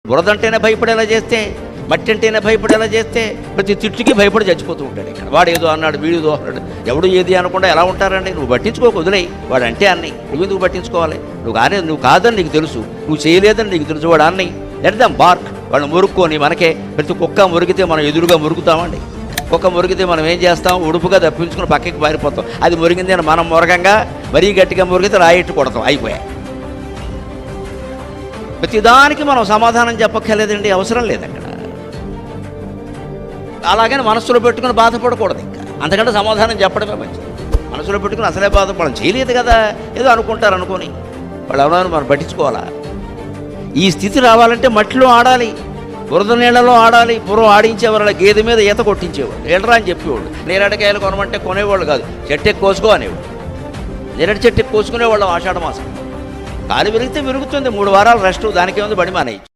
బురదంటేనే భయపడేలా చేస్తే, మట్టి అంటేనే భయపడేలా చేస్తే ప్రతి తిట్టుకి భయపడి చచ్చిపోతూ ఉంటాడు. ఇక్కడ వాడు ఏదో అన్నాడు, వీడేదో అన్నాడు, ఎవడు ఏది అనకుండా ఎలా ఉంటారండి? నువ్వు పట్టించుకోకు, వదిలేయి. వాడు అంటే అన్నీ నువ్వెందుకు పట్టించుకోవాలి? నువ్వు కాదని నీకు తెలుసు, నువ్వు చేయలేదని నీకు తెలుసు. వాడు అన్నీ ఎడదాం బార్క్, వాళ్ళు మురుక్కొని మనకే. ప్రతి కుక్క మురిగితే మనం ఎదురుగా మురుగుతామండి. కుక్క మురిగితే మనం ఏం చేస్తాం? ఉడుపుగా తప్పించుకుని పక్కకి పారిపోతాం. అది మురిగింది అని మనం మురగంగా మరీ గట్టిగా మురిగితే రాయిట్టు కొడతాం, అయిపోయా. ప్రతిదానికి మనం సమాధానం చెప్పక్కర్లేదండి, అవసరం లేదు అక్కడ. అలాగని మనసులో పెట్టుకుని బాధపడకూడదు. ఇంకా అంతకంటే సమాధానం చెప్పడమే మంచిది. మనసులో పెట్టుకుని అసలే బాధపడడం చేయలేదు కదా, ఏదో అనుకుంటారు అనుకొని వాళ్ళు ఎవరైనా మనం పట్టించుకోవాలా? ఈ స్థితి రావాలంటే మట్టిలో ఆడాలి, బురద నీళ్ళలో ఆడాలి. పూర్వం ఆడించేవారు, గేదె మీద ఈత కొట్టించేవాడు, ఏడరా అని చెప్పేవాళ్ళు. నేరేడకాయలు కొనమంటే కొనేవాళ్ళు కాదు, చెట్టెక్కి కోసుకో అనేవాడు. నేరేడు చెట్టెక్కి కోసుకునేవాళ్ళం ఆషాఢ మాసం. కాలు విరిగితే విరుగుతుంది, 3 వారాలు రెస్ట్, దానికేముంది, బడి మానేయచ్చు.